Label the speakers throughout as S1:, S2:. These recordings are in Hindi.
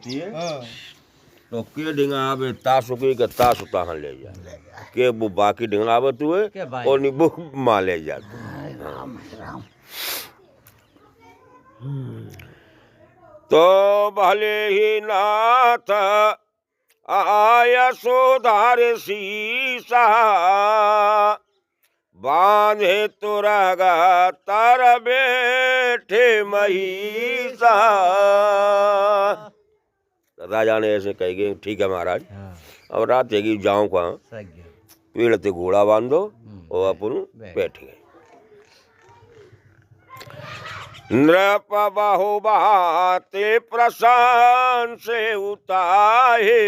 S1: होती है तो के ढिंगा आवे तासु के तासु ताहाँ ले जा के वो बाकी ढिंगा आवे तू है और नींबू माँ ले जाते तो भले ही नाथ आया सुधार सीसा बांधे तुरगा तर बैठे महिषा। राजा ने ऐसे कह गए ठीक है महाराज अब रात है जाऊं कहाँ पेड़ ते घोड़ा बांधो और अपन बैठ गए। नृप बहु बहाते प्रशांत से उताहे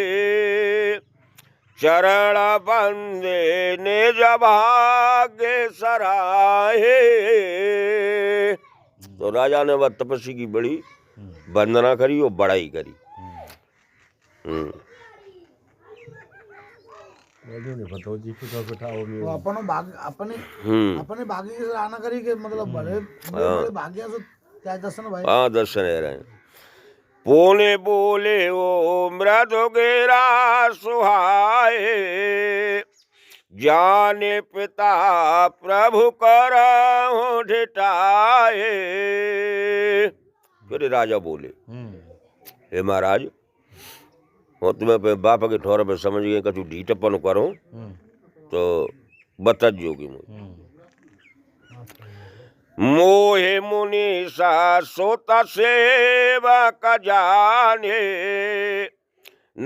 S1: चरण बंदे ने जब आगे सराहे। तो राजा ने वह तपस्वी की बड़ी वंदना करी और बड़ाई करी।
S2: अपने भाग्य की सराहना करी के मतलब बड़े बड़े भाग्य से क्या दर्शन भाई।
S1: हाँ दर्शन है रहे पोने बोले ओ मृदु गेरा सुहाए जाने पिता प्रभु कर ढिटाए। फिर राजा बोले हे महाराज वो तुम्हें बाप के ठोर पे समझ गए कछु ढीठपन करो तो बता जोगी मोहे मुनीसा सोता सेवा का जाने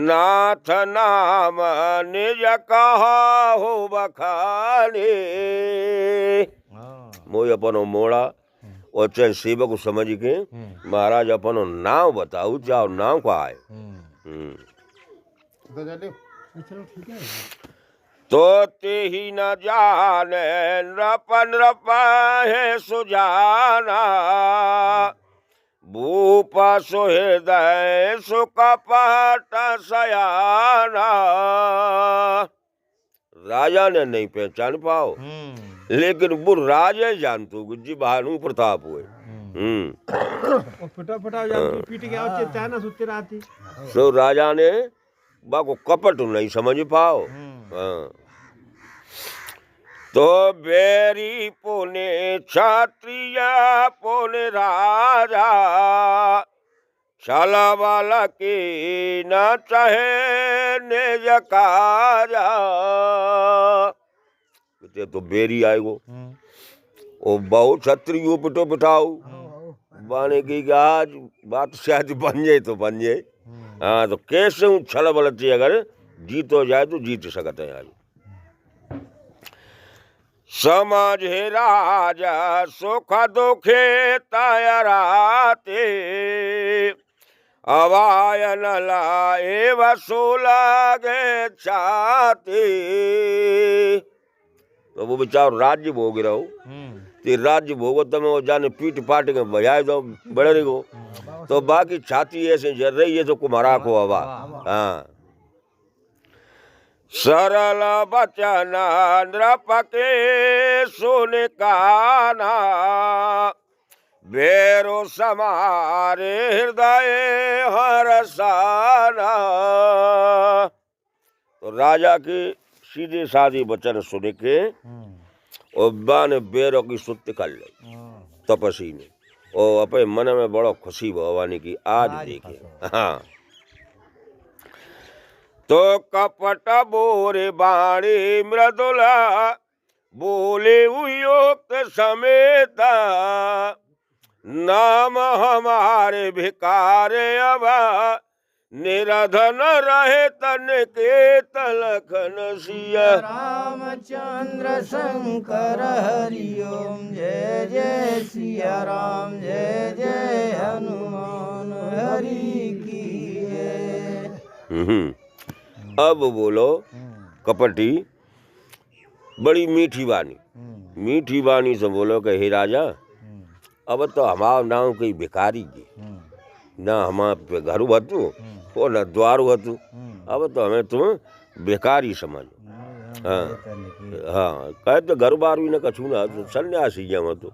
S1: नाथ नाम निज कहा हो बखाने। मोह अपनो मोड़ा और चाहे सेवक को समझ के महाराज अपनो नाम बताओ जाओ नाम का आए। तो ते ही न जाने नृप नृप है सुजाना भूप सुहृदय सुकपट सयाना। राजा ने नहीं पहचान पाओ लेकिन वो राजा जानतो गुज्जी भानु प्रताप हुए
S3: फटाफटा पीट गया चाना सुते रहती।
S1: तो राजा ने बाको कपट नहीं समझ पाओ। तो बेरी पुने क्षत्रिय पुने राजा छल बल की न चाहे निज काजा। तो बेरी आएगो ओ बहु क्षत्रियो पिटो पिटाओ बाने की आज बात शायद बन जाए तो बन जाए। हाँ तो कैसे छल बल से अगर जीत हो जाए तो जीत सकते हैं। आज समझे राजा सुख दुखे तयराते अवायन लाए वसूला गे छाते। तो वो बेचारो राज्य भोग रहो ते राज्य भोगो तमें वो जाने पीट पाट के बजाय दो बड़े को तो बाकी छाती ऐसे जर रही है तो कुम्हारा को हवा। हाँ सरल बचन नृप के सुन काना बेरो समारे हृदय हरसाना। तो राजा के सीधे साधे वचन सुन के और बाने बेरों की सुत्ती कर ले तपस्वी ने और अपने मन में बड़ा खुशी भवानी की आज देखे। हाँ तो कपट बोरे बाणी मृदुला बोले उयुक्त समेता नाम हमारे भिकारे अबा निराधन रहे तन के तलखन सिया।
S4: रामचंद्र शंकर हरिओम जय जय सिया राम जय जय हनुमान हरि की जय।
S1: अब बोलो कपटी बड़ी मीठी वाणी से बोलो कि हे राजा अब तो हमारा नाम कोई भिखारी की ना हमारे घर हतु और न द्वार हतु अब तो हमें तुम बेकारी समझो। हाँ हाँ कहे तो घर बार भी न कछू ना तो सन्यासी जम तो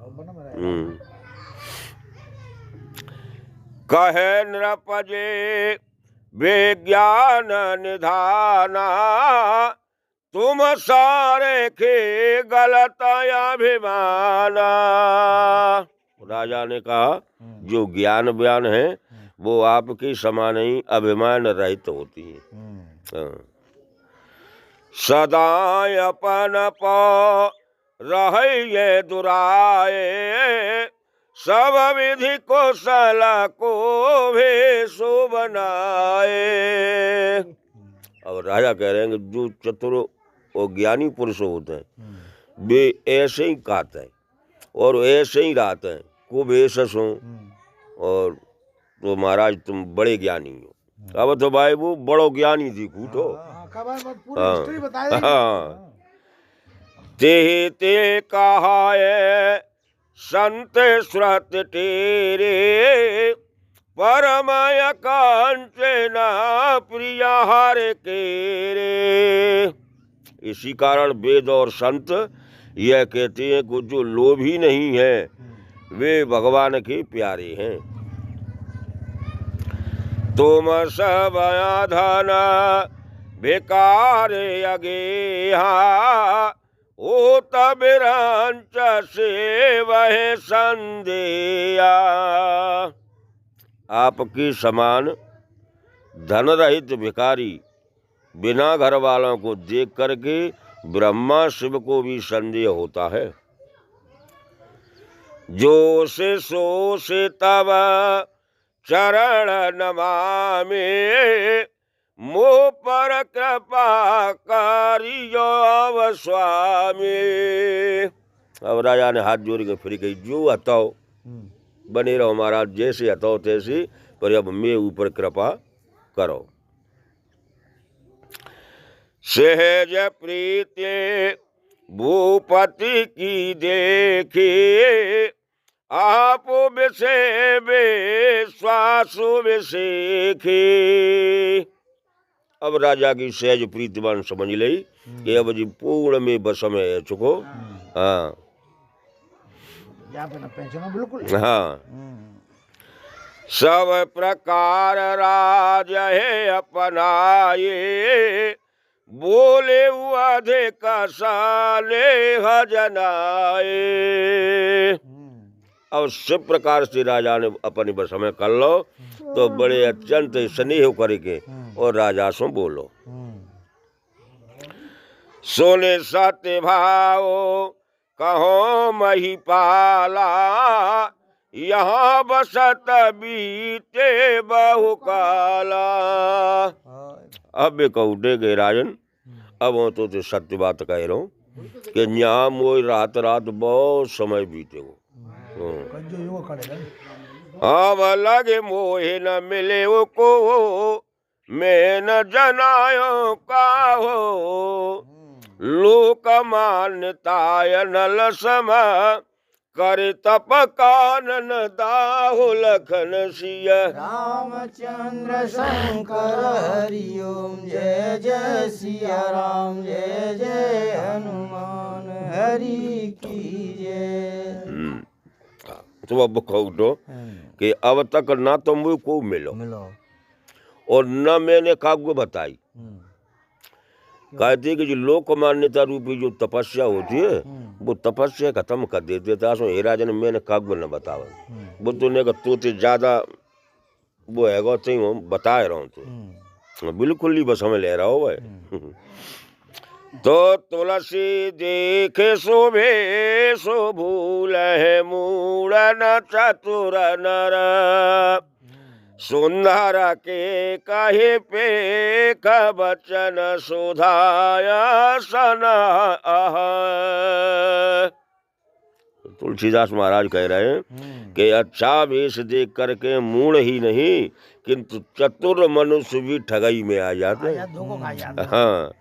S1: कहे नृपजे विज्ञान निधाना, तुम सारे के गलत अभिमाना। राजा ने कहा जो ज्ञान बयान है वो आपकी समान ही अभिमान रहित होती है। सदा अपन पौ रहिए दुराए, सब विधि कौशल को भी सो बनाए। अब राजा कह रहे हैं कि जो चतुर और ज्ञानी पुरुष होते हैं वे ऐसे ही कहते हैं और ऐसे ही रहते हैं, खूब ऐसा हो। और तो महाराज तुम बड़े ज्ञानी हो। अब तो भाई वो बड़ो ज्ञानी थी कूटो।
S2: पूरी हिस्ट्री बता देंगे।
S1: हाँ, ते ते कहा है संत श्रुत तेरे, परमय कांचना प्रिय हर केरे। इसी कारण वेद और संत यह कहते हैं कि जो लोभी नहीं है वे भगवान के प्यारे हैं। तुम सब धन बेकार अगेहा, ओ तबिरंच से वह संदेया। आपकी समान धन रहित भिखारी बिना घर वालों को देख करके ब्रह्मा शिव को भी संदेह होता है। जो से सो से तब चरण नमामि, मोह पर कृपा करियो अव स्वामी। अब राजा ने हाथ जोड़ के फिर कही जो हताओ बने रहो महाराज, जैसे हताओ तैसे, पर अब मैं ऊपर कृपा करो। सहज प्रीति भूपति की देखी, आप विषय विश्वास विषेखी। अब राजा की सहज प्रीतिवान समझ ली कि अब जी पूर्ण में बस में चुको। हाँ
S2: बिल्कुल।
S1: हाँ, सब प्रकार राज है अपनाए, बोले अधिक साले हजनाए। और सब प्रकार से राजा ने अपने बस में कर लो तो बड़े अत्यंत स्नेह करके और राजा से बोलो। सोने सत्य भाव कहो महिपाला, यहाँ बसत बीते बहुकाला। अब कहूटे गए राजन, अब वो तो सत्य बात कह रहा हूँ कि यहाँ मोई रात रात बहुत समय बीते हो। अब लगे मोहे न मिले वो को, मैं न जनायो का हो। लोक मान्यताय नल सम, कर तप कानन दाहो लखन सिय।
S4: रामचंद्र शंकर हरि ओम, जय जय सिया राम, जय जय हनुमान हरि की जय।
S1: तो अब कहूँ कि अब तक ना तो मुझे को मिलो और न मैंने काव्य बताई। कहते कि जो लोक मान्यता रूपी जो तपस्या होती है वो तपस्या खत्म कर देते थे। हे राजन मैंने काव्य न बतावा, वो तो ज्यादा वो है तो बता रहा हूँ तो बिल्कुल ही बस हमें ले रहा हो भाई। तो तुलसी देखे शोभे सो भूल है मूढ़न चतुर नर, सुंदर के कहे पे बचन सुधाया सना। तुलसीदास महाराज कह रहे हैं कि अच्छा वेश देख करके मूढ़ ही नहीं किंतु चतुर मनुष्य भी ठगई में आ जाते हैं। हाँ,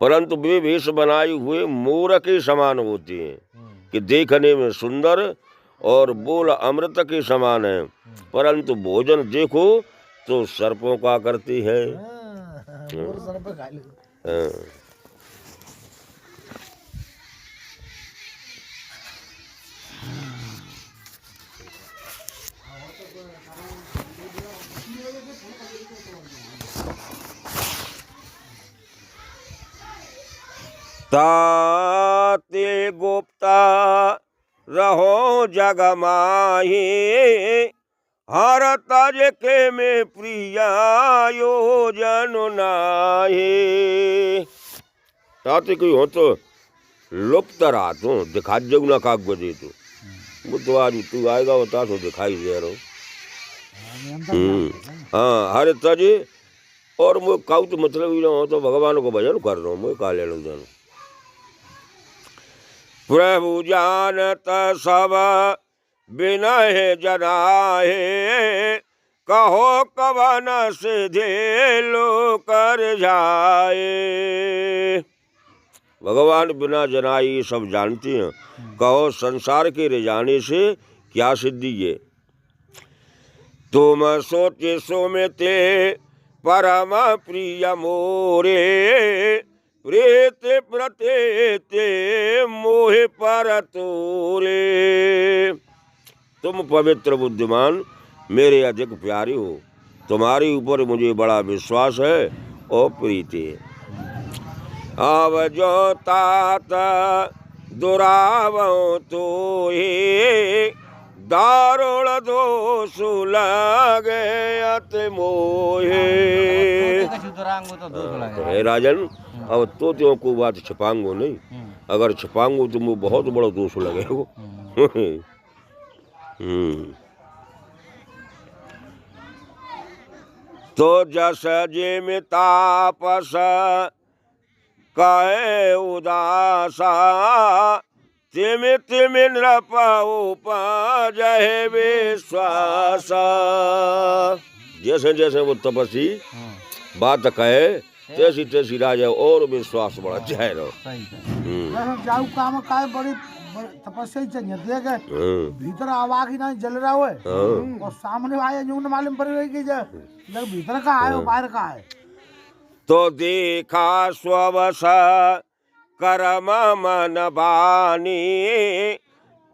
S1: परंतु वे वेश बनाए हुए मोर के समान होते हैं कि देखने में सुंदर और बोल अमृत के समान है, परंतु भोजन देखो तो सर्पों का करती है। ताते गुप्ता रहो जग माही, हर तज के में प्रिया योजन नाही। ताते कोई हो तो लुप्त रहा तो दिखा जग ना काग बजे तो बुधवार तू आएगा बता तो दिखाई दे रहो। हाँ हर तज और मैं काउ तो मतलब ही ना हो तो भगवान को भजन कर रहा हूँ मैं काले लोग जानू। प्रभु जानत सब विनय जनाए, कहो कवन से धेलो कर जाए। भगवान बिना जनाई सब जानते हैं, कहो संसार के रिझाने से क्या सिद्धि है। तुम सोचे सो में ते परम प्रिय मोरे, प्रेत प्रतेते मोहे पर तोरे। तुम पवित्र बुद्धिमान मेरे अधिक प्यारे हो, तुम्हारे ऊपर मुझे बड़ा विश्वास है और प्रीति है। अब जो तात दुरावो तो हे, दारुण दोष लगे अत मोहे। हे राजन अब तो त्यों को बात छिपाऊंगो नहीं, अगर छिपाऊंगो तो मुझे बहुत बड़ा दोष लगेगा। तो जस जे में तापस कहे उदासा, तिमित तिमिन नृपौ पाजहि विश्वासा। जैसे जैसे वो तपस्वी बात कहे तैसी तैसी राजा और विश्वास बढ़ा जाए रहो।
S2: जाऊ काम काय बड़ी तपस्या चाहिए देखे भीतर आवाज ही नहीं जल रहा है और सामने आए यूं मालूम पड़ रही कि जब भीतर का है और बाहर का है।
S1: तो देखा स्ववश कर्म मन बानी,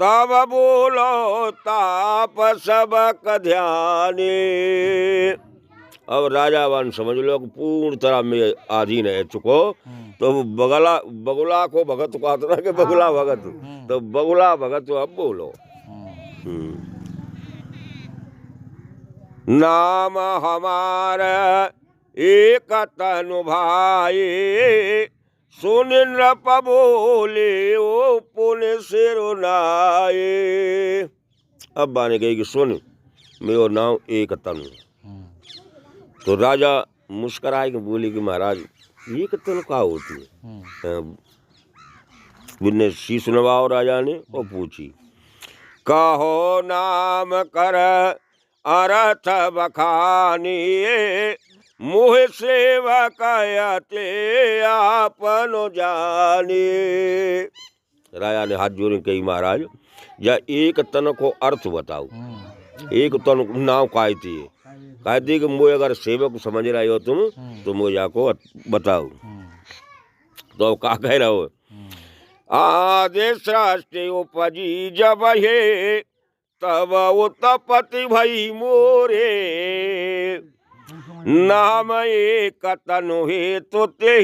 S1: तब बोलो ताप सबक ध्यानी। अब राजावान समझ लो कि पूर्ण तरह में अधीन है चुको, तो बगुला को भगत को आता ना कि बगुला भगत, तो बगुला भगत तो अब बोलो। नाम हमारा एक तनु भाई, सुन नृप बोले ओ पुण्य सिरुनाए। अब बाने गई कि सुन मेरा नाम एक तनु। तो राजा मुस्कराए के बोले कि महाराज एक तनु क्या होती है। बिन्ने शीश नवाओ राजा ने और पूछी, कहो नाम कर अर्थ बखानी, मुह सेवा कहते आपन जाने। राजा ने हाथ जोड़े कही महाराज या एक तन को अर्थ बताओ, एक तन नाम कहती है, कहती कि मुझे अगर सेवक समझ रहे हो तुम तो मुझे जाको बताओ। तो क्या कह रहे हो, आदेश राष्ट्र उपजी जब है तब उत्पत्ति भई मोरे, नाम एक तनु हे तो ते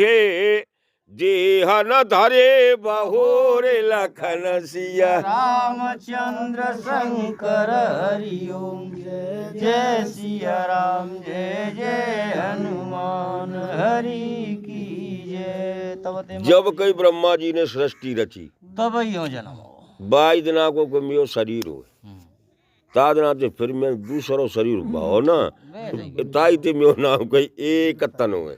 S1: जेहन धरे बहोरे लखन सिया।
S4: रामचंद्र शंकर हरि ओम जय जय सिया राम, जय जय हनुमान हरि की जय। तब
S1: जब कई ब्रह्मा जी ने सृष्टि रची
S4: तब ही हो जन्म हो
S1: 22 दिना को मेरो शरीर हो तादना ते फिर मैं दूसरो शरीर भाव ना ताई ते मेरो नाम कई एक तन है।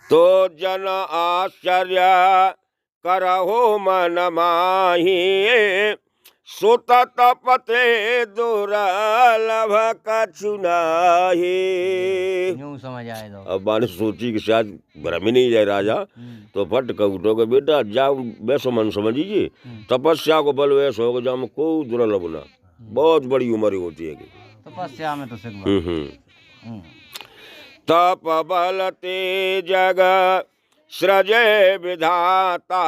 S1: तो जन आश्चर्य करहो मन माही, सुत तपते दुर्लभ कछु नाही।
S4: यूं समझ आए दो।
S1: अब मैंने सोची कि शायद भ्रम ही नहीं जाए राजा, तो फट कर उठो के बेटा जाओ वैसो मन समझिए, तपस्या को बल वैसा होगा जाओ को दुर्लभ ना, बहुत बड़ी उम्र होती है।
S4: तपस्या में तो
S1: तप बल ते जग सृजय विधाता,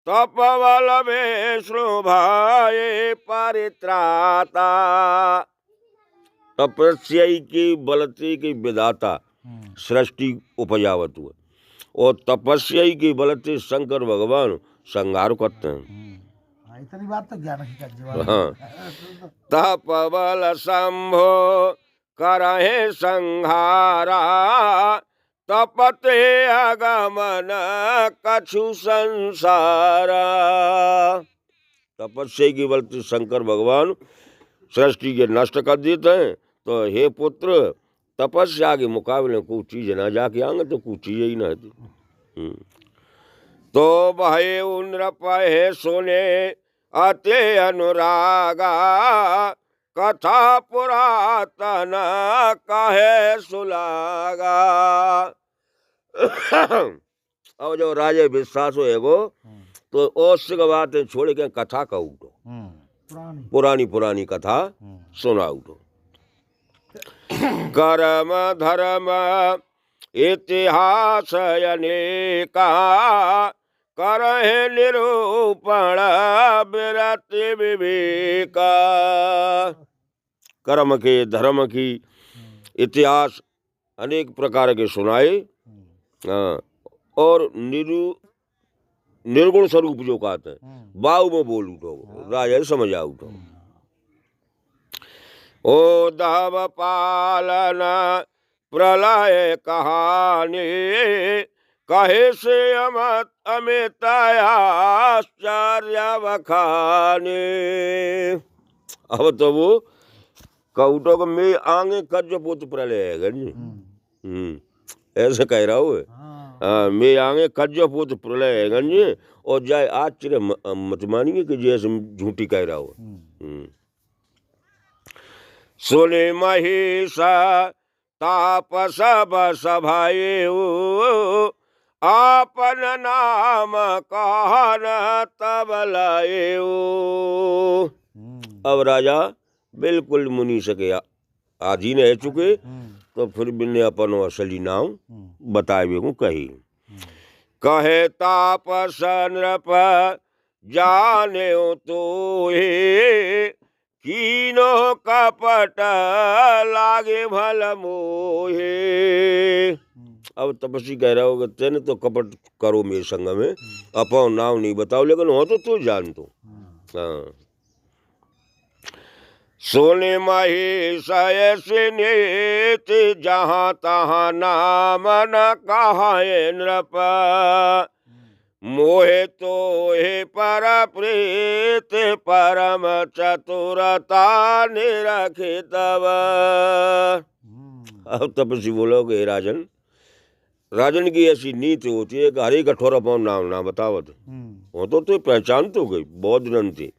S1: तपवल विष्णु भाई परित्राता। तपस्या की बलते की विधाता सृष्टि उपजावत हुए, और तपस्या की बलते शंकर भगवान संहार करते हैं।
S2: इतनी बात तो ज्ञान की कर
S1: हाँ, तपबल शंभो करहे संहारा, तपते अगमन कछु संसारा। तपस्या की बलते शंकर भगवान सृष्टि के नष्ट कर देते हैं। तो हे पुत्र, तपस्या के मुकाबले कोई चीज ना जाके आएंगे तो कोई चीज ही ना थी। तो भय नृपहे सुने अति अनुरागा, कथा पुरातन कहे सुलागा। अब जो राजे विश्वास होएगो तो औश्य बातें छोड़ के कथा का उठो, पुरानी कथा सुना उठो। कर्म धर्म इतिहास अनेका, करहे निरूपण विरति विवेका। कर्म के धर्म की इतिहास अनेक प्रकार के सुनाए, और निर्गुण स्वरूप जो कहते हैं बाऊ में बोल उठो, राजा समझ आ उठो। ओ दव पालन प्रलय कहानी, कहे से अमित आश्चर्य बखाने। अब तो वो कौटो को मैं आगे कज पुत प्रलय है गंज, ऐसे कह रहा हूँ। हाँ, मैं आगे कज पुत प्रलय है गंज, और जाए आश्चर्य मत मानिए कि जैसे झूठी कह रहा हो। सुने महिष तापस बस भयउ, आपन नाम कहन तब लायउ। अब राजा बिल्कुल मुनि सके आधीन रह चुके, तो फिर बिन्ने अपन असली नाम बताए को कही। कहे तापस नृप जाने तो हे, कीनो कपट लागे भल मोहे। अब तपस्वी कह रहा होगा तेने तो कपट करो मेरे संग में, अपन नाम नहीं बताओ, लेकिन हो तो तू जान तो। हाँ, सोने महिष ऐसे नीति, जहाँ तहाँ नाम न कहे नृप, मोहे तो हे पर प्रीत, परम चतुरता निरखि तब। अब तपस्वी बोलोगे राजन, राजन की ऐसी नीति होती है कि हरे कठोर अपन नाम ना बतावत हो तो पहचान तो गई बहुत दिन थी,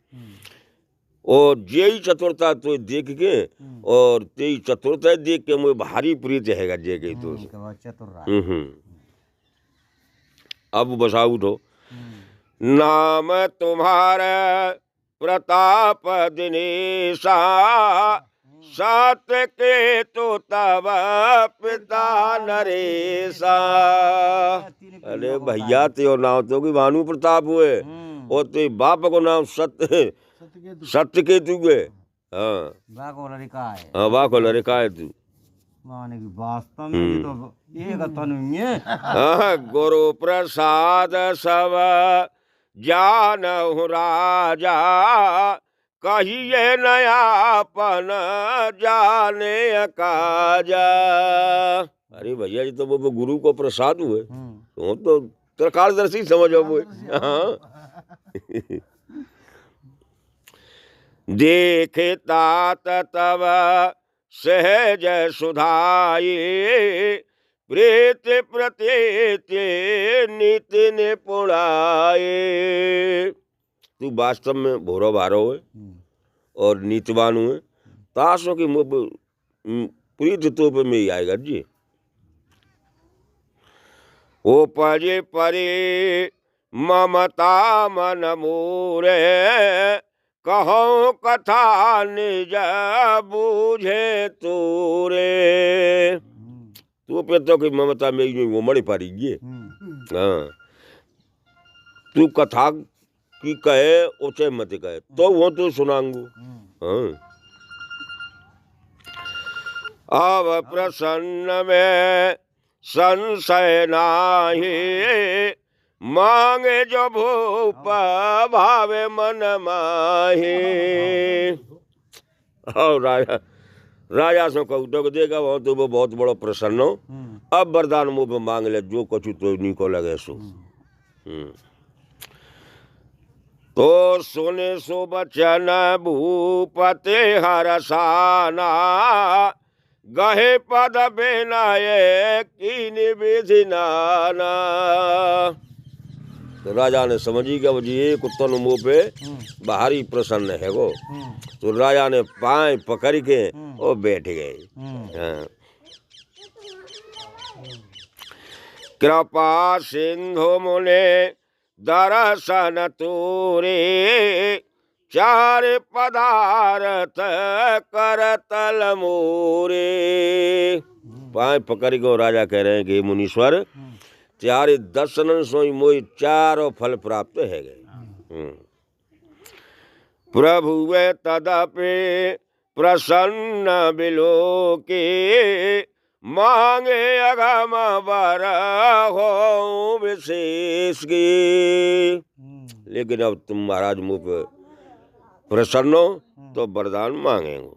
S1: और जेई चतुरता तो देख के, और तेई चतुरता देख के मुझे भारी प्रीत हैगा जे गई तो अब बसाऊ तो। नाम तुम्हारा प्रताप दिनेशा, सत्य के तो तब पिता नरेशा। अरे भैया तेरा नाम तो कि भानु प्रताप हुए, और ते बाप को नाम सत्य के तू गए। हाँ, बाको लड़का है तू,
S4: माने की वास्तव में तो एक तनु
S1: गुरु प्रसाद सब जानहु राजा, कहिए नयापन जाने काजा। अरे भैया जी तो वो गुरु को प्रसाद हुए, तो त्रिकालदर्शी समझो वो। देखे तात तब सहज सुधाई, प्रेत प्रत्येत नीति निपुणाए। तू वास्तव में भोरो भारो है और नीतिवान हुए, ताशों की प्रीत तो पे में ही आएगा जी। ओ परे परे ममता मन मोरे, कहो कथा निज बूझे तोरे। तू पे तो कि ममता में वो मड़ी पारी हाँ, तू कथा कि कहे उसे मत कहे तो वो तो सुनाऊंगू। हाँ। अब प्रसन्न में संशय नाही, मांगे जो भूप भावे मन माही। और राजा से कहू तो देगा वो तो वो बहुत बड़ो प्रसन्न हो। अब वरदान मुँह पे मांग ले जो कुछ तो नहीं को लगे सो। तो सुने सो बचन भूपते हरसाना, गहे पद बेनाये की निविधि नाना। तो राजा ने समझी कि जी एक उत्तन मुँह पे बाहरी प्रसन्न है वो। तो राजा ने पाए पकड़ के वो बैठ गए। हाँ। कृपा सिंधु मुने दर्शन तूरे, चार पदार्थ कर तल मोरे। पाए पकड़ के राजा कह रहे हैं कि मुनीश्वर चारे दर्शन सोई मोई चारों फल प्राप्त है गए। प्रभु वे तदपि प्रसन्न बिलो के, मांगे अगम वर हो विशेष की। लेकिन अब तुम महाराज मुँह पे प्रसन्न हो तो वरदान मांगेंगे।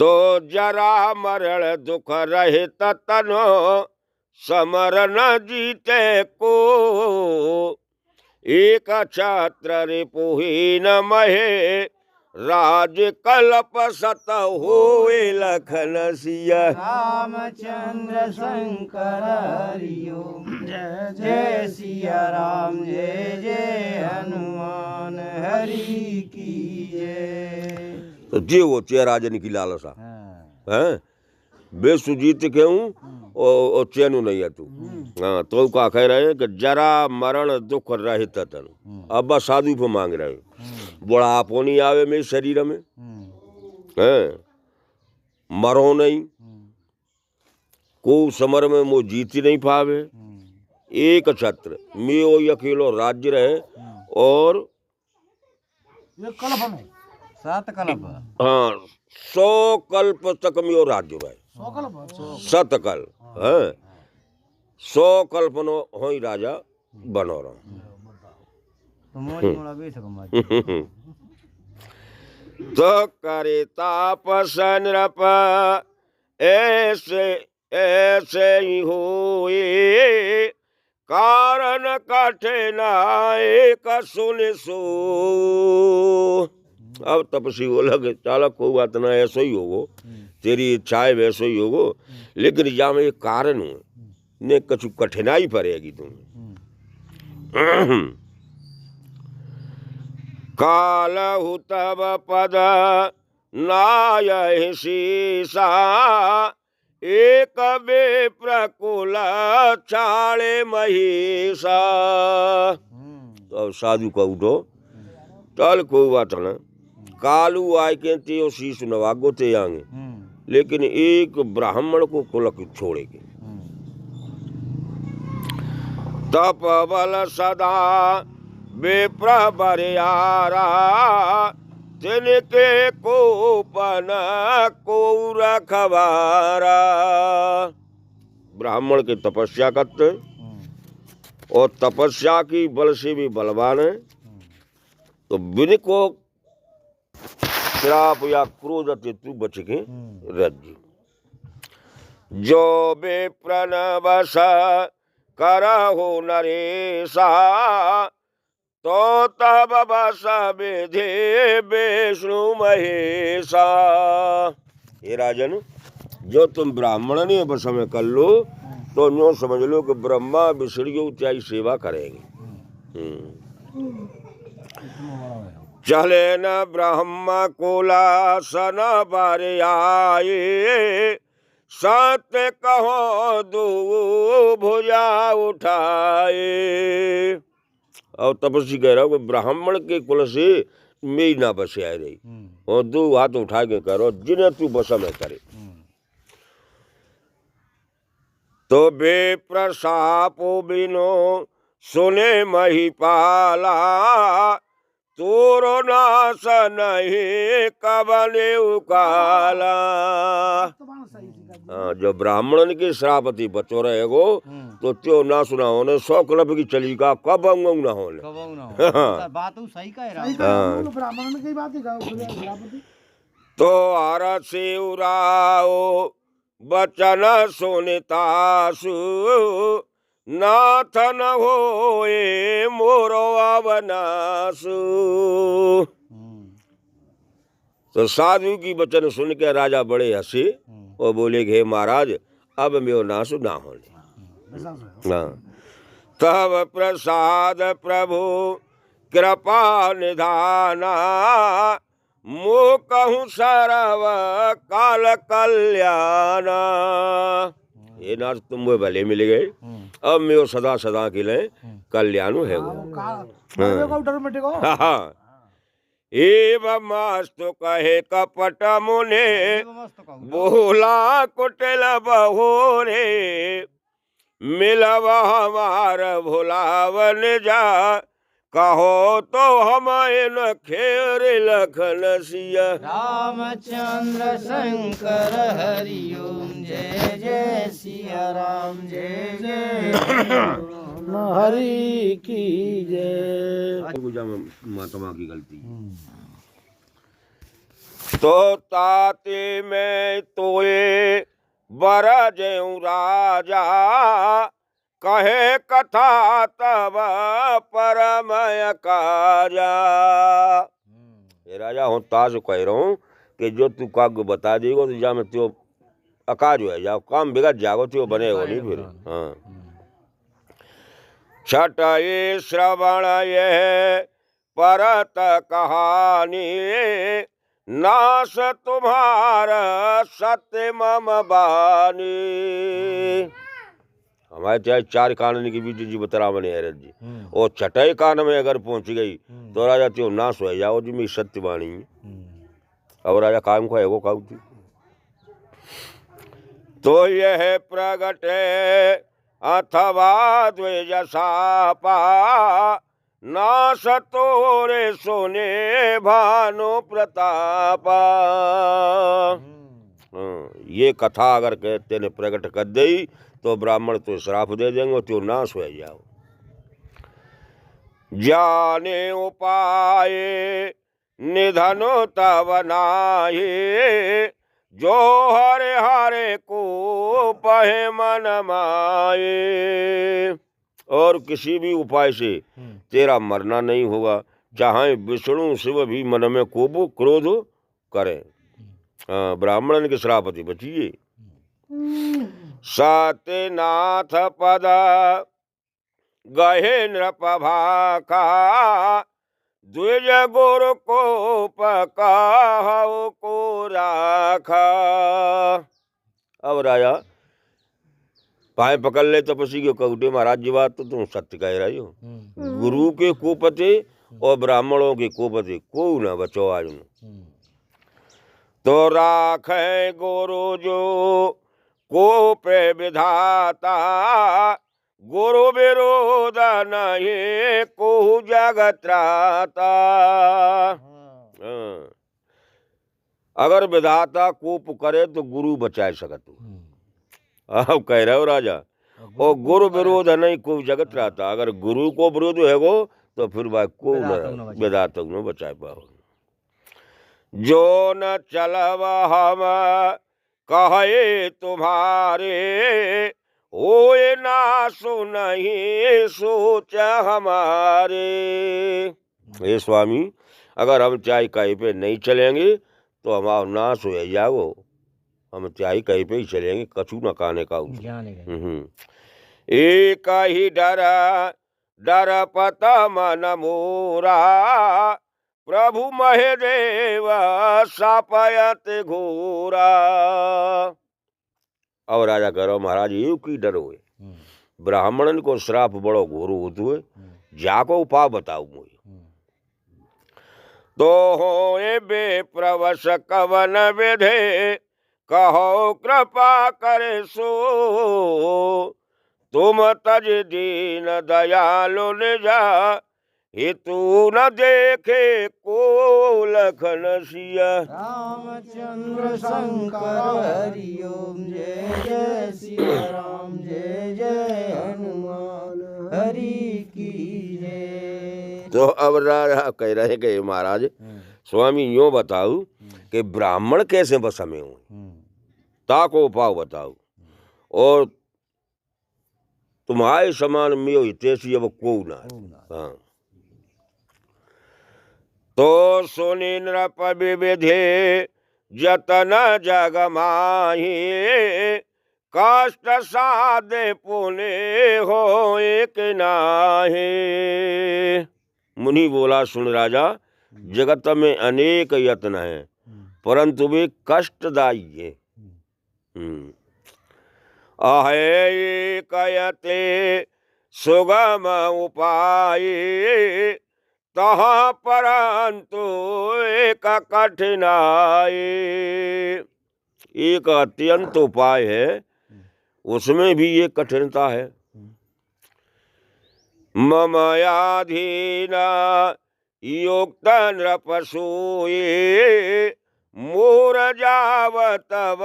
S1: तो जरा मरण दुख रहित तनो, समरण जीते को, एक छात्र रिपुहीन महे, राज कल्प सत होए लखन सिया।
S4: रामचंद्र शंकर हरिओ, जय जय सिया राम, जय जय हनुमान हरि की जय।
S1: तो जे वो राजन की लालसा है बेसुजीत क्यों और चैनु नहीं है तू। हाँ तो का कह रहे हैं कि जरा मरण दुख रहित तन। अब बस साधु पे मांग रहे हो, बुढ़ापो नहीं आवे मेरे शरीर में, हैं मरो नहीं, को समर में वो जीत नहीं पावे, एक छत्र में वो अकेलो राज्य रहे और
S2: ये कल्प में
S4: 7 कल्प।
S1: हाँ 100 कल्प तक में वो राज्य रहे।
S2: 100 कल्प
S1: 7 कल्प है 100 कल्प नो हो राजा बनो रहा।
S4: तो मोड़ी मोड़ा बेच कमा।
S1: तो करे तापस नृप ऐसे ऐसे ही होए, कारण कठिनाई का सुन सो। अब तपसी बोला कि चालक को बात ना ऐसा ही होगो, तेरी इच्छा है वैसे ही होगो, लेकिन या में एक कारण हूँ ने कछु कठिनाई पड़ेगी तुम्हें। कालहु तब पद नाय शीसा, एक बे प्रकुल छाड़े महिषा। तो अब साधु का उठो चल कोई बात ना, कालू आय के ते शीश नवागो ते आंगे, लेकिन एक ब्राह्मण को कुलक छोड़ेगी। तप बल सदा विप्र बरियारा, तिनके कोपन को रखवारा। ब्राह्मण के तपस्या करते और तपस्या की बल से भी बलवान है, तो बिन को श्राप या क्रोध से तू बच के रज्जी। जो विप्रनवश करहु नरेशा, तो तब बस विधि विष्णु महेशा। हे राजन, जो तुम ब्राह्मण ने बस में कर लो तो यूँ समझ लो कि ब्रह्मा विष्णु त्याई सेवा करेंगे। चले न ब्रह्म कुला सन बर आए, सत्य कहो दो भुजा उठाए। और तपस्वी कह रहा हूँ कि ब्राह्मण के कुल से मैं ना बसे आ रही, और 2 हाथ उठा के करो जिन्हें तू बस में करे। तो विप्र सापो बिनो सुने महिपाला, तोरो नाश नहीं कबने उकाला।
S2: सही थी
S1: हाँ, जो ब्राह्मणन के श्रापति बचो रहेगो तो त्यो ना सुना होने 100 क्लब की चली का कब अंग ना होने।
S4: कबहू ना हो। बात तो सही कह रहा
S2: सही
S4: है।
S2: कहा ब्राह्मण की बात ही कहा सेनापति।
S1: तो हर से उराओ बचन सुनितासु, नाथ न होए मोरो अवनासु। तो साधु की वचन सुन के राजा बड़े हंसे और बोले कि हे महाराज अब मेरो नासु ना होने। हाँ। तब प्रसाद प्रभु कृपा निधाना, मो कहूँ सरव काल कल्याणा। ये नाथ तुम वो भले मिल गए, अब मेरो सदा सदा के लिए कल्याण है वो।
S2: डर मिटेगा।
S1: हाँ। एवं मस्तु कहे कपट मुने, बोला कुटिल बहोरे, मिलव हमार भुलावन जा, कहो तो हम इन खेर लखन सिया।
S4: रामचंद्र शंकर हरिओम, जय जय सिया राम, जय जय
S2: हरि की जय।
S1: महात्मा की गलती। तो ताते में तोए बर जयू राजा, कहे कथा तब परमय काजा। ये राजा हूँ ताज कह रहा हूँ कि जो तू काग बता देगो तो जा में त्यो अकाज हो जाओ, काम बिगड़ जाओ त्यो बनेगा नहीं फिर। हाँ। छठे श्रवण ये परत कहानी, नाश तुम्हारा सत्य मम बानी। हमारे चाहे 4 कानून की बीच जी बतरा बने हैरत जी, और छठे कान में अगर पहुंच गई तो राजा त्यो नाश हो जाओ जी मेरी सत्य बाणी। अब राजा काम को है वो काऊ थी। तो यह प्रगटे अथवा द्विजसापा, नाश तोरे सोने भानु प्रतापा। ये कथा अगर कहते ने प्रकट कर दई तो ब्राह्मण तो श्राप दे देंगे, तो नाश हो जाओ। जाने उपाय निधनो तब नाहि, जो हरे हरे को पहे मन माए। और किसी भी उपाय से तेरा मरना नहीं होगा, चाहे विष्णु शिव भी मन में कोप क्रोध करें। ब्राह्मण के श्रापति बचिए। सत्यनाथ पद गहे नृप भाका, द्विज गुरु को पकाहो को राखा। अब राजा पाए पकड़ ले तपस्वी के कौटे, महाराज जी बात तो तुम सत्य कह रहे हो। गुरु के कोपते और ब्राह्मणों के कोपते को न बचो आज न। तो राखे गुरु जो को पे विधाता, गुरु विरोध नहीं को जगत त्राता। अगर विधाता कोप करे तो गुरु बचाए सकत। अब कह रहे हो राजा, और गुरु विरोध नहीं को जगत रहता। अगर गुरु को विरोध है वो तो फिर भाई को विधाता न बचाए पाओ। जो न चलब हम कहे तुम्हारे, ओए ना सुनहि सोच हमारे। हे स्वामी, अगर हम चाय कहीं पे नहीं चलेंगे तो हमारा नाश हो जाओ। हम चाय कहीं पे ही चलेंगे, कछु न खाने का। एक ही डर डर पता मन मोरा, प्रभु महेदेव सापयत घोरा। अब राजा करो महाराज ये की डर हुए, ब्राह्मणन को श्राप बड़ो घोर होत हुए, जाको उपाय बताऊ मुझे। तो हो बे प्रवश कवन विधे, कहो कृपा करे सो, तुम तज दीन दयालु निजा, हेतु न देखे को लखन सिया।
S4: रामचंद्र शंकर हरि ओम, जय जय सिया राम, जय जय हनुमान हरि की जय।
S1: तो अब राजा कह रहे कि महाराज स्वामी यूं बताओ कि ब्राह्मण कैसे बस में हो, ताको उपाय बताओ, और तुम्हारे समान में हितेशी अब को ना। हाँ। तो सुनि नृप विविधे जतन जग माही, कष्ट साधे पुने हो एक नाहे। मुनि बोला, सुन राजा, जगत में अनेक यत्न हैं परंतु वे कष्टदायी है। आहे कयते सुगम उपाय, तहाँ परंतु एक कठिनाई। एक अत्यंत उपाय है, उसमें भी ये कठिनता है। ममयाधीना युक्त नृपसूये, मोर जाव तब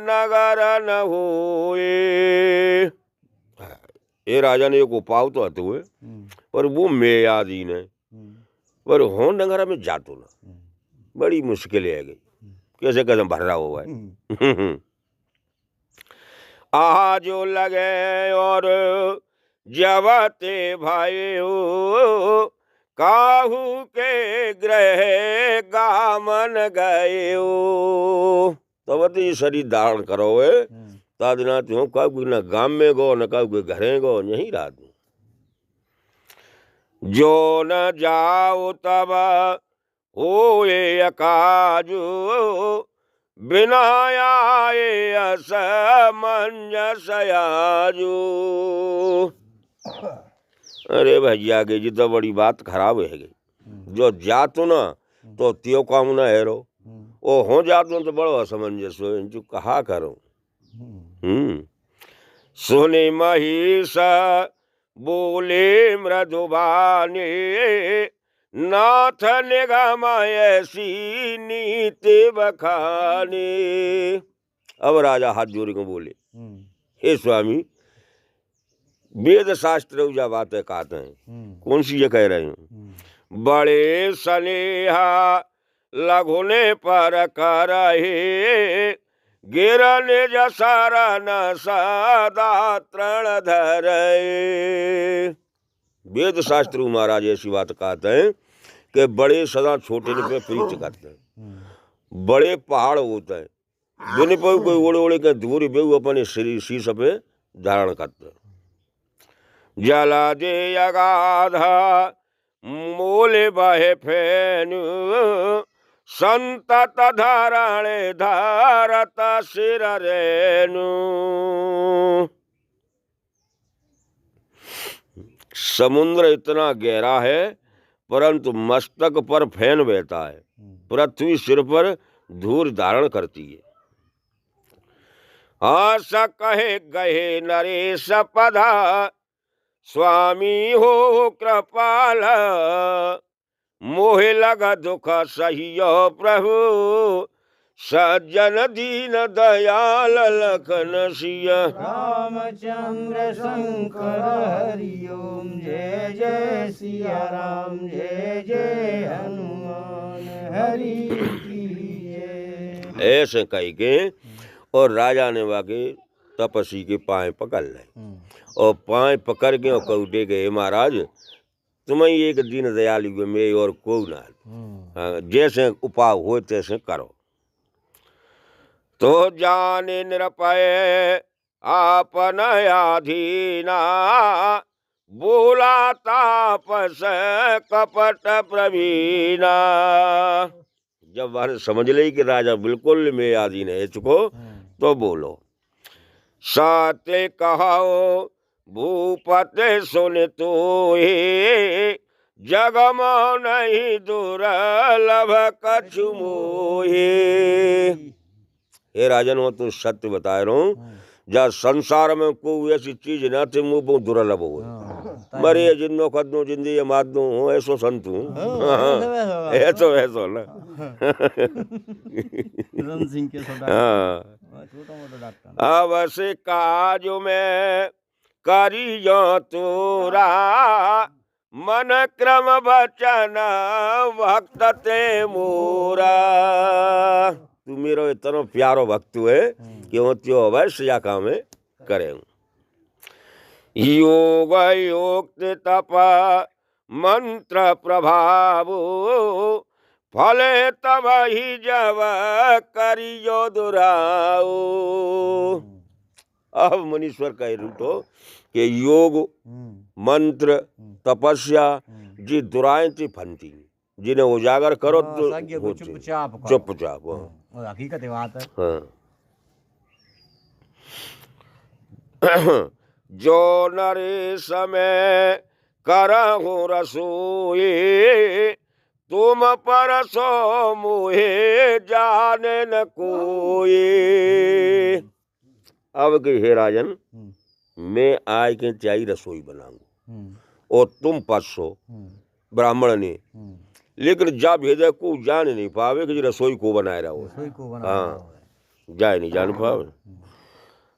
S1: नगर न हुए। ये राजा ने एक उपाय तो आते हुए, पर वो मेयाधीन है, पर हो नगर में जातो ना, बड़ी मुश्किल है गई, कैसे कदम भर रहा हुआ है। आहा जो लगे और जबते भाई हो, काहू के ग्रह गामन गए हो। तब तो ये शरीर धारण करो है, तादिना त्यों काहू न गाम में गो न काहू के घरे गो, यही रात जो न जाओ तब होए अकाजू, बिना आए असमंजस आजू। अरे भैया के जी तो बड़ी बात खराब है गई, जो जातो ना तो त्यो काम ना हेरो, ओ हो जातो तो बड़ो असमंजस हो, जो कहा करो। सुनि महिष बोले मृदुबानी, नाथ निगम ऐसी नीति बखानी। अब राजा हाथ जोड़ के बोले, हे स्वामी, वेद शास्त्र उजा बातें कहते हैं, कौन सी ये कह रहे हैं? बड़े स्नेहा लघुने पर करहे, गिरन जसरन सदा तृण धरे। वेद शास्त्र महाराज ऐसी बात कहते हैं कि बड़े सदा छोटे पे प्रीत करते हैं। बड़े पहाड़ होते हैं, दिन पर कोई ओड़े ओड़े के दूर बेऊ अपने शरीर शीश पे धारण करते हैं। जला दे अगाध मोले बहे फेनु, संतत धारणे धारत सिर रेनु। समुद्र इतना गहरा है परंतु मस्तक पर फैन बहता है, पृथ्वी सिर पर धूल धारण करती है। आस कहे गहे नरेश पधा, स्वामी हो कृपाल, मोहे लग दुख सहियो प्रभु, सज्जन दीन दयाल लखन सिया।
S4: रामचंद्र शंकर हरि ओम, जय जय सिया राम, जय जय हनुमान हरि की जय।
S1: ऐसे कह के और राजा ने वाके तपस्वी के पाए पकड़ ले, और पाए पकड़ के और कहते गए, महाराज तुम्हें एक दिन दयाल युग में और को ना, जैसे उपाय हो तैसे करो। तो जाने निरपय आपन आधीना, बोला तापस कपट प्रवीणा। जब वह समझ ले कि राजा बिल्कुल में आधीन है चुको, तो बोलो, साते कहो भूपते सुन तो हे, जगमो नहीं दुर्लभ कछु मोहे। हे राजन वो तो सत्य बता रहा हूँ, जा संसार में कोई ऐसी चीज ना थे मुँह बहुत दुर्लभ हो मरे जिंदो कदो जिंदी मादो हो ऐसो संतू ऐसो ऐसो ना
S4: रन सिंह के
S1: हाँ
S4: छोटा मोटा डॉक्टर
S1: अवश्य काज में करियो तोरा मन क्रम बचन भक्त ते मोरा। तू मेरो इतना प्यारो भक्त है कि वो त्यो अवश्य या काम करे। योग योक्त तप मंत्र प्रभाव फले तब ही जब करियो दुराओ। अब मनीश्वर का रूठो कि योग मंत्र तपस्या जी दुराएं थी फंती जिन्हें उजागर करो तो चुपचाप
S4: हकीकत बात है।
S1: हाँ जो नरेश में करहु रसोई तुम परसो मुहे जाने न कोई। अब के हे राजन मैं आय के चाई रसोई बनाऊंगा और तुम परसो ब्राह्मण ने, लेकिन जा भेदे को जान नहीं पावे कि रसोई को बनाए रहा हो। हाँ जाए नहीं जान पावे।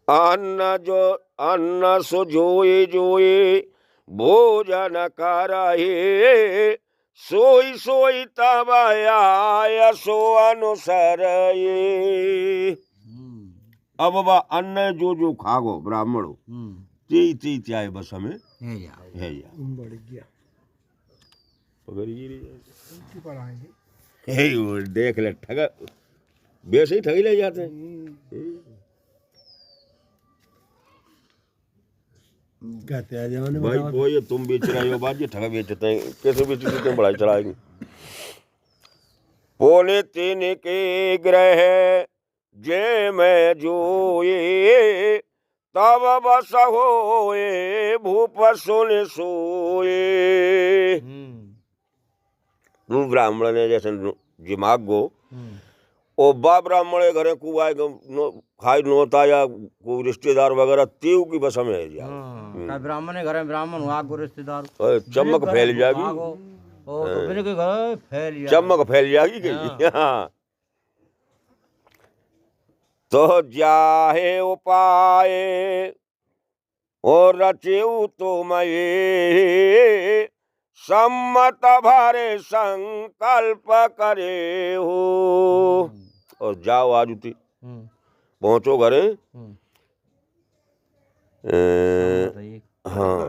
S1: अन्न सो जोए जोए भोजन कराए सोई सोई तब आय सो अनुसर ये। अब वह अन्न जो जो खागो ब्राह्मणो ती ती त्याय बस हमें है या
S2: बढ़ गया
S1: वो देख ले ठगा वैसे ही ठगी ले जाते हैं।
S3: कहते हैं जमाने
S1: भाई वो ये तुम बेच रहे हो बात, ये ठगा बेचते हैं कैसे बेच देते हैं, बढ़ाई चढ़ाएंगे। पौने तीन के ग्रह जे मैं जोए तब बस होए भूप सुन सोए। तू ब्राह्मण ने जैसे दिमाग गो ओ बा ब्राह्मण घरे को आए खाई नोता या कोई रिश्तेदार वगैरह तीव की बस में है
S4: का ब्राह्मण घर में ब्राह्मण हुआ को रिश्तेदार
S1: चमक फैल जाएगी
S4: ओ तो मेरे के घर फैल जाएगी
S1: चमक फैल जाएगी कहीं। हाँ तो जाहे उपाय और रचेऊ तो मैं सम्मत भरे संकल्प करे हो। और जाओ आज उठी पहुंचो घरे। हाँ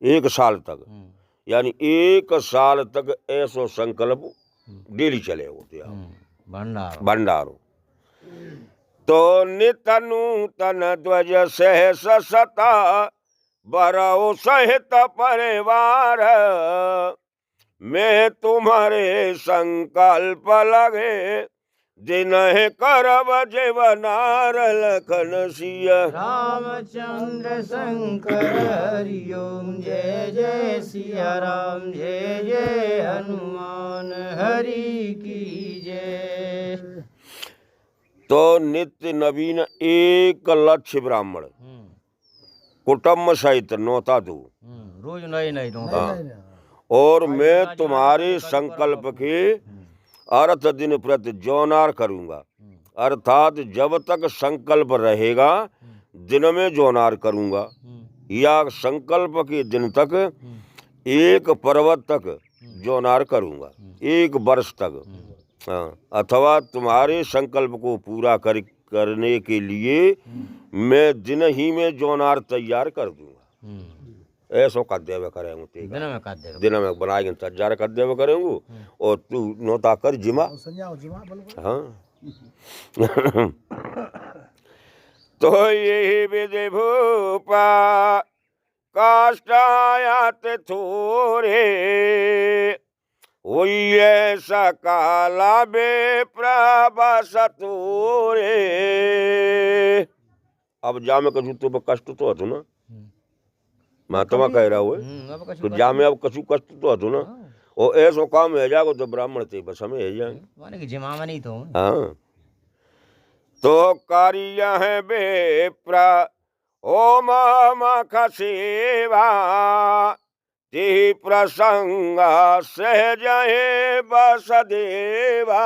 S1: 1 साल तक, यानी 1 साल तक ऐसो संकल्प डेली चले होते भंडारो। तो नित नूतन ध्वज सहस सता बरओ सहित परिवार में तुम्हारे संकल्प लगे दिन करब जीवनार लखन सिया।
S4: रामचंद्र शंकर हरिओम जय जय सिया राम जय जय हनुमान हरि की जय।
S1: तो नित्य नवीन एक लक्ष्य ब्राह्मण कुटुंब सहित नौता दो
S4: रोज नई नई
S1: और मैं तुम्हारे संकल्प के अर्थ दिन प्रति जौनार करूंगा। अर्थात जब तक संकल्प रहेगा दिन में जौनार करूंगा, या संकल्प के दिन तक 1 पर्वत तक जौनार करूंगा, 1 वर्ष तक। अथवा तुम्हारे संकल्प को पूरा करने के लिए मैं दिन ही में जौनार तैयार कर दूंगा। ऐसा कर देवे करेंगे दिन में बनाएंगे तैयार कर देवे करेंगे और तू नोता कर जिमा। हाँ तो यही विधि भूपा काष्टायात थोरे वही सकाला बे प्रभस तोरे। अब जामे कछु तो कष्ट तो हतो ना, महात्मा कह रहा हो तो जामे अब कछु कष्ट तो हतो ना। और ऐसो काम है जागो तो ब्राह्मण थे बस हमें है जाएंगे
S4: जिमा में नहीं तो।
S1: हाँ तो कार्य है बेप्रा ओ मख सेवा ते प्रसंग सहज है बस देवा।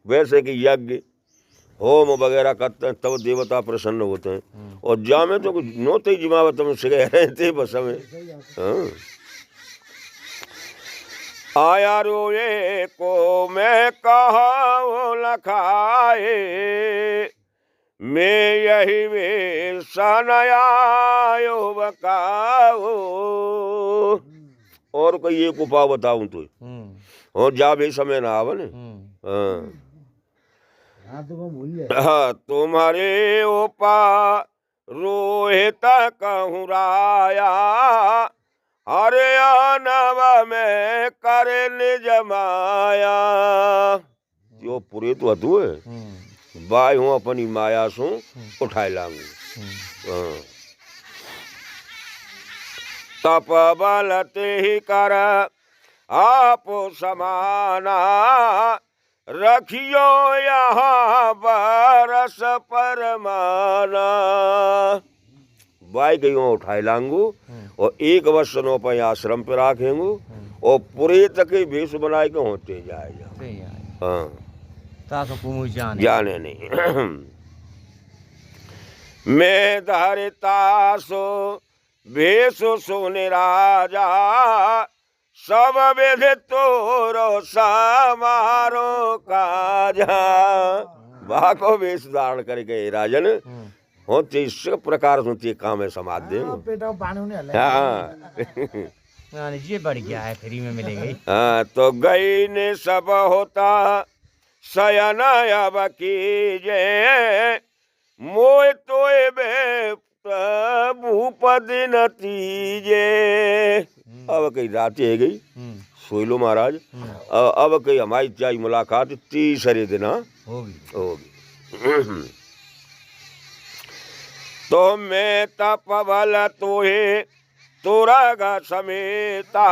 S1: वैसे कि यज्ञ होम वगैरह करते हैं तब देवता प्रसन्न होते हैं, और जामे तो कुछ नोते जिमावत में सिगे रहते बस में। हाँ। आया रोए को मैं कहा वो लखाए, मैं यही वे सनयायो बकाओ। और कोई एक उपाय बताऊं तो, और जा भी समय ना आवे ने। हाँ। हाँ, तुम्हारे ओपा रोहित कहूँ राया, हरे नव में करे निज माया। यो पूरे तो हतु है बाई हूँ अपनी माया सु उठाए लाऊंगी। हाँ। तप बल ते ही कर आप समाना, रखियो यहाँ बरस परमाना। बाई गई उठाए लाऊंगू और एक वर्ष नो पर आश्रम पे रखेंगू और पूरे तक भेष बनाए के होते जाएगा। हाँ, जाने नहीं। मैं धरता सो भेष सोने राजा, सब विधि तोरो समारो काजा। बा को वेश धारण करके राजन होते इस प्रकार होती काम है समाज दे। हाँ,
S4: ये बढ़ गया है, फ्री में मिलेगी।
S1: हाँ, तो गई ने सब होता शयन अब कीजे, मोय तोय बे भूपति नतीजे। अब कई रात है गई, सोई लो महाराज। अब कई हमारी चाई मुलाकात तीसरे दिन होगी। तो मैं तपबल तोहे तुरग समेता,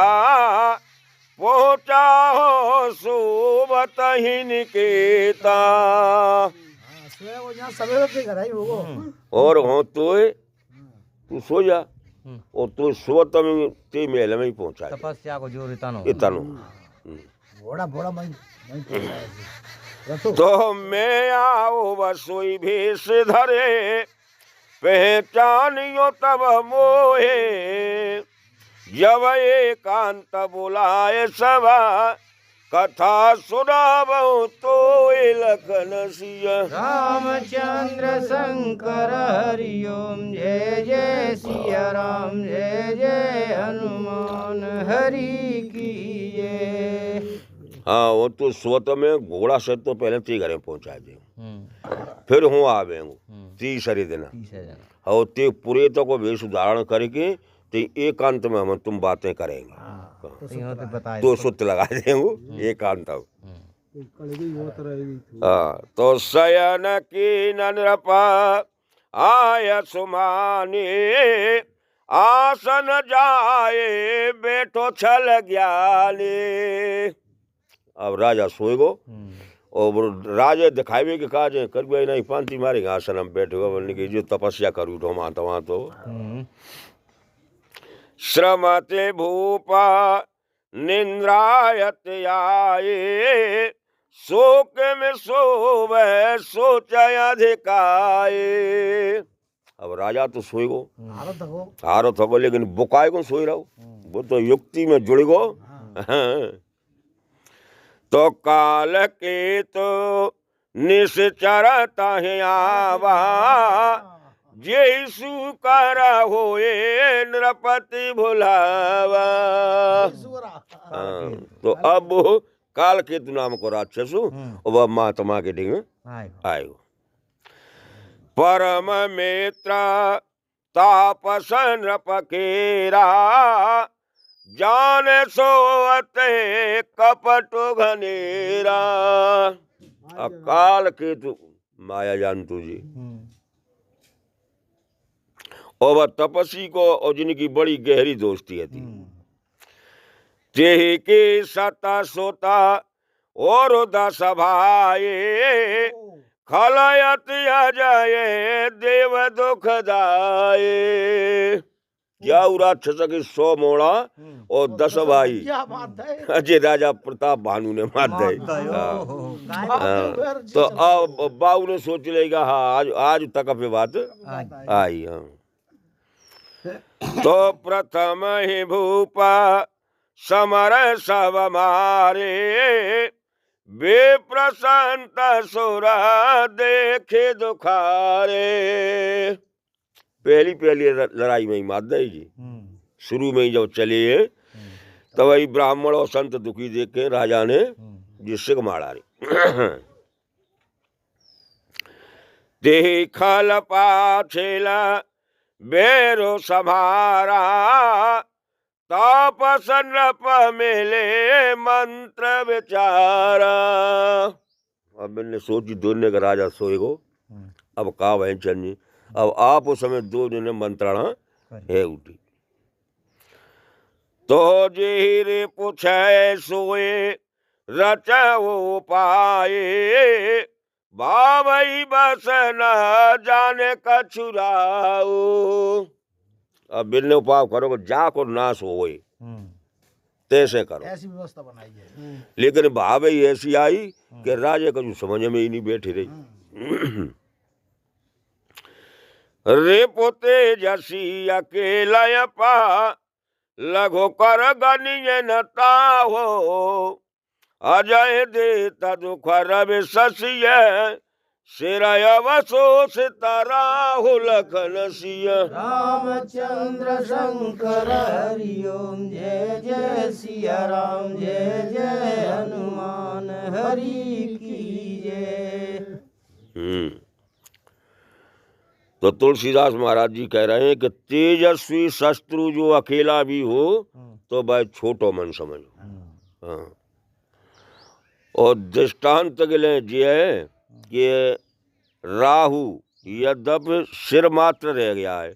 S1: पहुँचा हो सुबत ही निकेता। और हो तू सो जा और तू सुबत में ते मेल में ही पहुँचा।
S4: तपस्या को जोर
S1: इतनो तो मैं आओ बसोई भेष धरे, पहचानियो तब मोहे, जब एकांत बुलाए सभा, कथा सुनाबो तो लखन सिया।
S4: रामचंद्र शंकर हरि ओम, जय जय सिया राम, जय जय हनुमान हरि की जय।
S1: हाँ, वो तो स्वत में घोड़ा से तो पहले ती घरे पहुंचा दे, फिर हूँ आवे तीसरे दिन। और ते पूरे तो को वेश धारण करके ते एकांत में हम तुम बातें करेंगे। तो सुत लगा देंगे एकांत। हाँ, तो शयन की नृपा आय सुमानी, आसन जाए बैठो छल ज्ञानी। अब राजा सोएगो और राजा दिखावे के काज कर गए नहीं, पांति मारेंगे आसन हम बैठे हुए बोलने की जो तपस्या करूँ तो वहाँ तो श्रमते भूपा निंद्रायत आए, शोक में सोवे सोच अधिकाए। अब राजा तो सोएगो हारो थको, लेकिन बुकाए को सोई रहो, वो तो युक्ति में जुड़ गो। तो काल के तो निश्चर ताहे आवा, जैसु कर होए नृपति भुलावा। तो अब काल केतु नाम को राक्षसु वह महात्मा के ढिंग आयो। परम मित्र तापस नृपकेरा, जान सोते कपट घनेरा। अकाल केतु माया जानतु जी, और वह तपस्वी को और जिनकी बड़ी गहरी दोस्ती थी। तेहि के सता सोता और दस भाई खलयत अजय देव दुखदाये। क्या राक्षस के 100 मोड़ा और 10 भाई
S2: क्या बात है।
S1: अजय राजा प्रताप भानु ने मार दे। तो अब बाबू ने सोच लेगा हाँ आज तक पे बात आई। हाँ तो प्रथम ही भूपा समर सब मारे वे प्रसंत सुर देखे दुखारे। पहली लड़ाई में ही मार देगी। शुरू में ही जब चले तब वही ब्राह्मण और संत दुखी देख के राजा ने जिससे मारा रे। ते खल पाछेला बेरो सभारा तापसन रप मिले मंत्र विचारा। अब मैंने सोची दोनों का राजा सोएगो अब का वह चलनी। अब आप उस समय 2 दिन मंत्रणा है उठी। तो जी रे पूछे सोए रचो पाए बाबई बस न जाने कछुराओ। अब बिल्ले उपाय करो जाको नाश होए तैसे करो।
S2: ऐसी व्यवस्था बनाई है।
S1: लेकिन भावई ऐसी आई कि राजा का जो समझ में ही नहीं बैठी रही। रे पोते जसी अकेला पा लघो कर गनिय नता हो अजय दे दुख रवि शशिय सिरय वसो सिताराहु लखन सिय।
S5: रामचंद्र शंकर हरि ओम जय जय सिया राम जय जय हनुमान हरि की जय।
S1: तो तुलसीदास महाराज जी कह रहे हैं कि तेजस्वी शत्रु जो अकेला भी हो तो वह छोटो मन समझो। हाँ और दृष्टांत के लिए जी है कि राहु यद्यप सिर मात्र रह गया है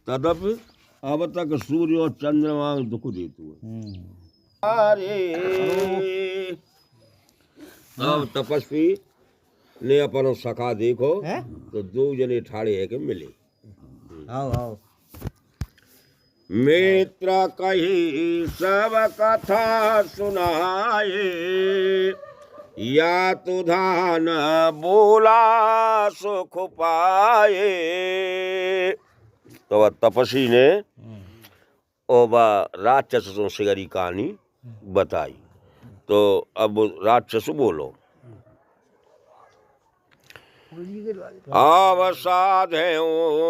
S1: तदप अब तक सूर्य और चंद्रमा दुख देतु है। अरे अब तपस्वी ने अपन सखा देखो तो 2 जने ठाड़े है के मिले।
S5: आओ आओ
S1: मित्र कही सब कथा सुनाए या तो धान बोला सुख पाए। तो वह तपस्वी ने और वह राक्षसों से गरी कहानी बताई। तो अब राक्षस बोलो अवसाद है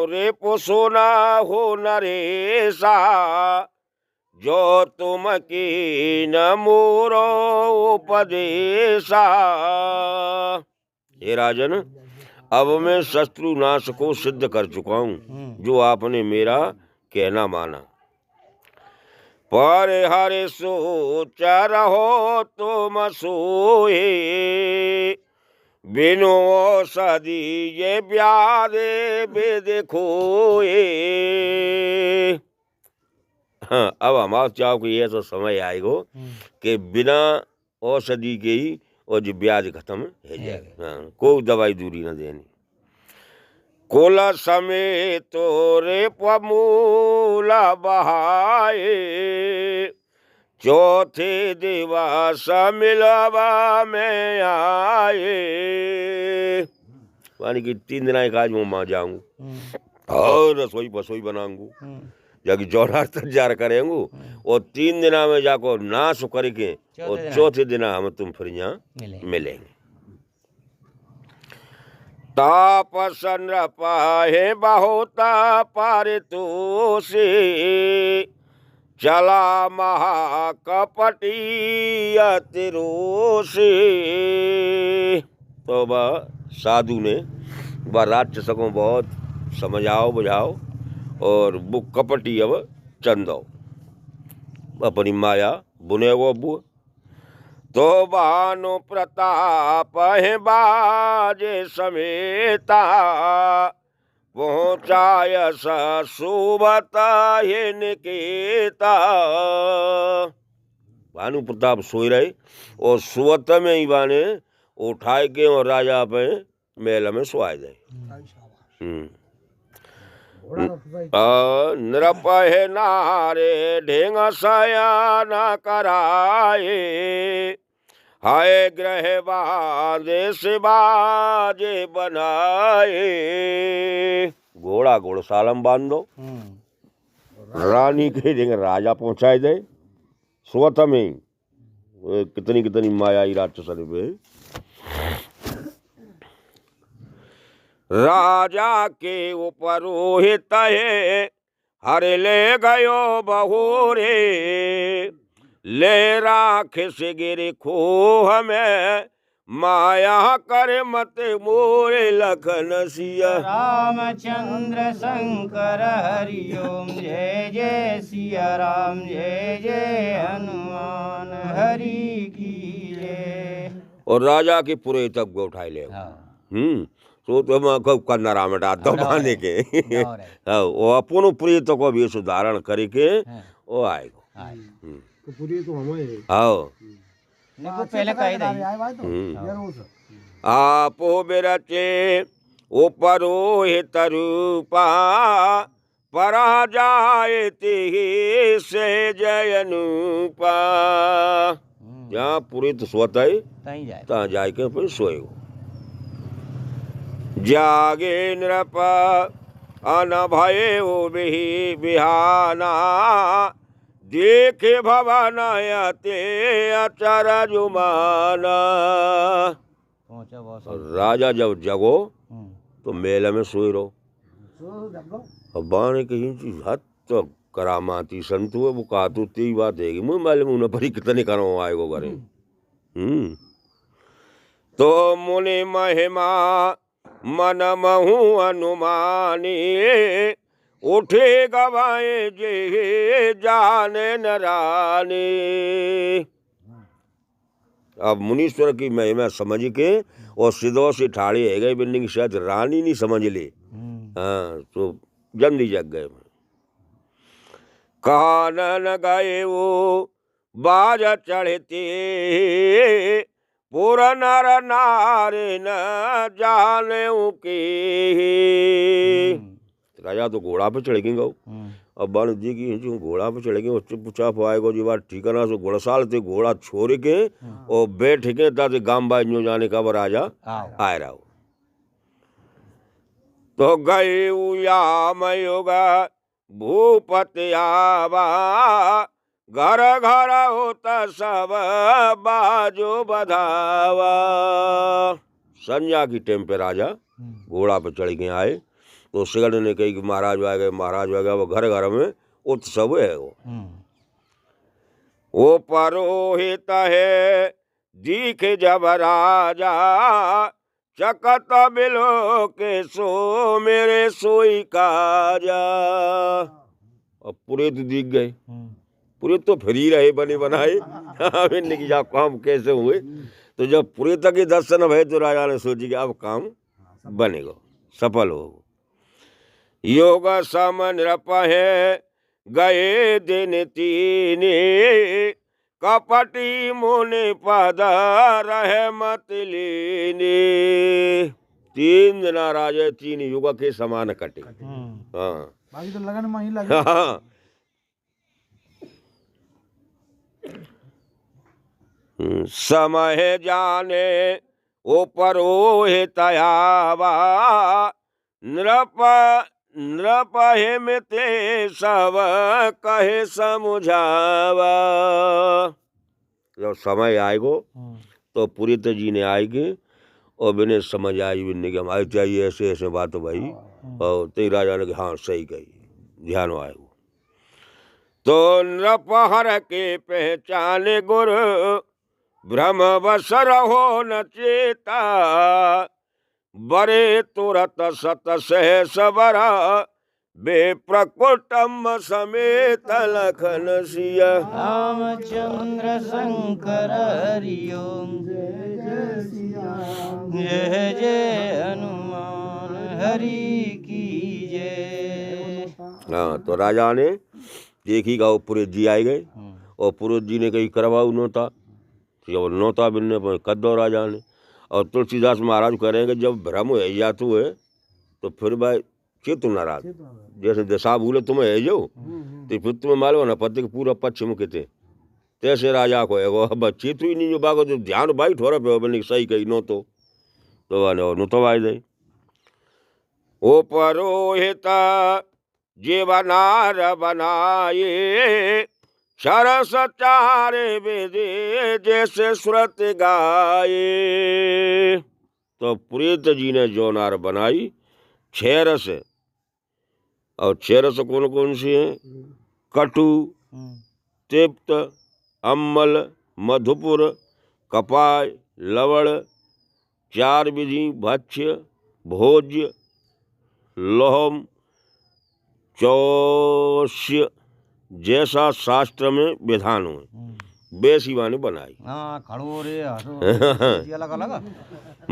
S1: रे पुसोना हो नरेशा जो तुम की न मोरो उपदेशा। हे राजन अब मैं शत्रु नाश को सिद्ध कर चुका हूँ जो आपने मेरा कहना माना। पर हरे सोच रहो तुम सोए बिनु औषधि ये ब्यादे बेदेखोए। हाँ अब हमारा चाहो कि ऐसा समय आएगा कि बिना औषधि के ही और जो ब्याज खत्म है जाएगा। हाँ कोई दवाई दूरी न देनी। कुल समय तो रे पमूला बहाए चौथे दिवस मिलवा में आए। मानी कि 3 दिन एक आज मैं माँ जाऊंगा और रसोई बसोई बनाऊंगा जाके जोड़ार तैयार करेंगे और 3 दिन में जाको नाश करके और चौथे दिन हम तुम फिर यहाँ मिलेंगे। तापसन पाहे बहुता पारे तो से चला महाकपटी अतिरोषे। तो वह साधु ने वह राक्षस को बहुत समझाओ बुझाओ और वो कपटी अब चंदो अपनी माया बुने वो बुआ। तो भानु प्रताप है बाजे समेता पहुँचाय सुबत निकेता। भानु प्रताप सोए रहे और सुवत में ही बाने उठाए के और राजा पे महल में सुआए दे। नृप है नारे ढेंग सयान कराए, हाय ग्रह बांधे से बाजे बनाए। घोड़ा घोड़शाला में बांध दो, रानी के देंगे राजा पहुंचाए दे स्वत में ही। कितनी कितनी मायाई राक्षस पे। राजा के ऊपर रोहित है हर ले गयो बहुरे, ले राख से गिरे खोह में माया कर मत मोरे लखन सिया।
S5: रामचंद्र शंकर हरिओम जय जय सिया राम जय जय हनुमान हरि की जय।
S1: और राजा के पूरे तक उठाए ले। तो मैं करना राम डात माने के वो अपन प्रीत को भी सुधारण करके वो आएगा।
S3: तो पूरी तो हमें
S1: आओ
S5: पहले कही
S1: आपो बिरचे ऊपरो हित रूपा, पराजाए ते से जयनुपा। जहाँ पूरी तो सोता है तहाँ जाए के फिर सोएगो। जागे नृप अन भय बिही बिहाना, देखे भवन अते अचर जुमाना। राजा जब जगो तो मेले में सोए रहो। अब बाने कहीं चीज हद तो करामाती संत हुए वो कातू ती बात है कि मुझे मालूम उन्हें परी कितने करो आएगो करे। तो मुनि महिमा मन महु अनुमानी, उठे गवाए जे जाने न रानी। अब मुनीश्वर की महिमा समझ के और सिद्धों से ठाड़े है गए बिल्डिंग, शायद रानी नहीं समझ ले। हाँ तो जल्दी जग गए। कानन गए वो बाज चढ़ते, पूरा नर नारे न जाने के। राजा तो घोड़ा पे चढ़ेंगे। अब बाण जी की जो घोड़ा पे चढ़ेंगे उससे पूछा पाएगा जी बात ठिकाना से घोड़ासाल थे घोड़ा छोड़ के और बैठ के ताकि गांव बाज न्यू जाने का राजा आए रहा। तो गए उयामयोगा भूपति आवा, घर घर होता सब बाजो बधावा। संध्या की टाइम पे राजा घोड़ा पे चढ़ के आए तो सिगड़ ने कही कि महाराज आ गए, महाराज आ गए। वो घर घर में उत्सव है। वो परोहित है दीख जब राजा, चकत बिलो के सो मेरे सोई काजा। अब पूरे तो दिख गए, पूरे तो फिर ही रहे बने बनाए। की जा काम कैसे हुए। तो जब पूरे तक ही दर्शन भय तो राजा ने सोची कि अब काम बनेगा, सफल हो। योग सम नृप है गए दिन तीने, कपटी मुनि पद रहे मत लीने। 3 जना राजे 3 युग के समान कटे। हाँ
S2: बाकी तो लगन में ही लगे।
S1: हाँ समय जाने ऊपरोहित आवा, नृप नृप में ते सब कहे समझावा। जब समय आएगो तो पूरी तो जी ने आएगी और बिने समझ आई बिने कि हमारी चाहिए ऐसे ऐसे बात भाई। और तेरी राजा ने हाँ सही कही, ध्यान आएगो। तो नृप हर के पहचाने गुर, भ्रम बसर हो न चेता। बरे तुरत सत सहस बरा, बेप्रकुटम समेत लखन सिया।
S5: रामचंद्र शंकर हरिओम जय जय सिया जय जय हनुमान हरि की जय।
S1: हाँ तो राजा ने देखी का पूरे जी आए गए और पुरोहित जी ने कही करवाऊ नोता, जब नोता बिनने पर कद्दो राजा ने। और तुलसीदास महाराज कह रहे हैं कि जब भ्रम हो जातू है तो फिर भाई चित नाराज, जैसे दशा भूले तुम्हें है जो तो फिर तुम्हें मालूम ना पति के पूरा पश्चिम के थे तैसे राजा को है अब चित ही नहीं जो बागो तो ध्यान भाई ठोरा पे मैंने सही कही नो तो नो तो भाई दे ओ परोहित जीवनार बनाए सरस चारे वेदे जैसे श्रुत गाये। तो प्रीत जी ने जो नार बनाई 6 रस, और 6 रस कौन कौन सी हैं? कटु, तिक्त, अम्ल, मधुपुर, कपाय, लवण, 4 विधि भक्ष्य, भोज्य, लोहम, चौष्य जैसा शास्त्र में विधान हुए बेसी वाणी बनाई।
S5: हाँ खड़ो रे अलग अलग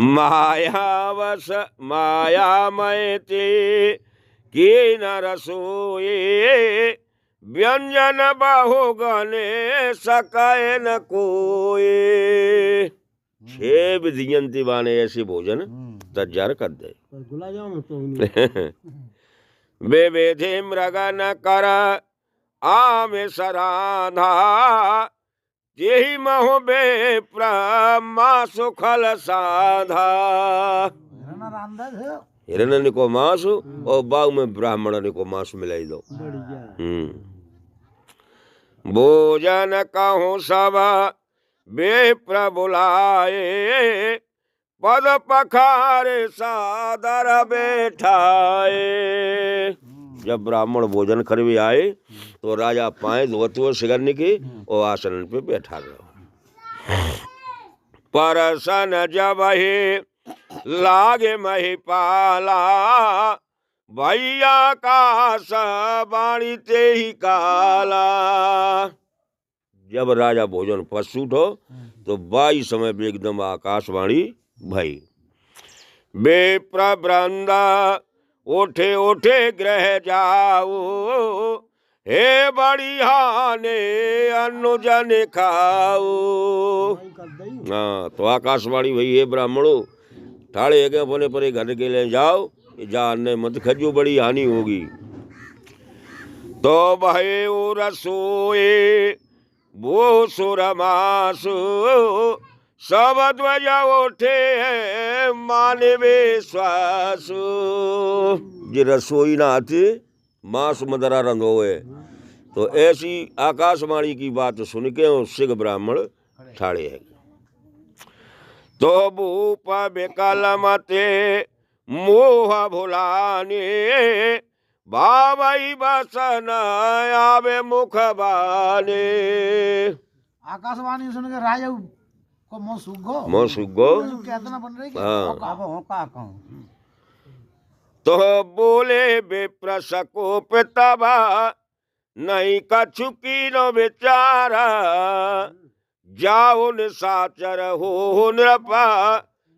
S1: मायावश मायामय ते की न रसोए व्यंजन बहु गने सकाए न कोए। 6 विधियंती बाने ऐसे भोजन तैयार कर दे।
S3: गुलाब जामुन तो नहीं।
S1: वे वेधे मृग न कर आमे सराधा यही महो बे प्रमा सुखल साधा। हिरण को मांस और बाग में ब्राह्मण को मांस मिलाई दो। भोजन कहूँ सब बेप्र बुलाए पद पखारे सादर बैठाए। जब ब्राह्मण भोजन करवे आए तो राजा पाए धोते सिगरने के और आसन पे बैठा रहो। परसन जब ही लागे महिपाला भैया का सबाणी ते ही काला। जब राजा भोजन पशुट हो तो 22 समय पे एकदम आकाशवाणी भई। बेप्र वृंदा उठे उठे ग्रह जाओ हे बढ़िया ने अनुजन खाओ। हाँ तो आकाशवाणी भई हे ब्राह्मणों ठाड़े के अपने परे घर के ले जाओ, जानने मत खजो बड़ी हानि होगी। तो भाई वो रसोए वो सुरमासु सब ध्वज उठे मानवे श्वासु। ये रसोई ना आती मांस मदरा रंग होए। तो ऐसी आकाशवाणी की बात सुन के सिख ब्राह्मण ठाड़े है। तो भूप विकल मते मोह भुलाने भावई बसन आवे मुख बाने।
S2: आकाशवाणी सुन के राजा को मोह सुगो कहतना बन रही।
S1: हाँ तो बोले बेप्रसको पितबा नहीं कछु कीनो बेचारा जाओ निशाचर हो नृपा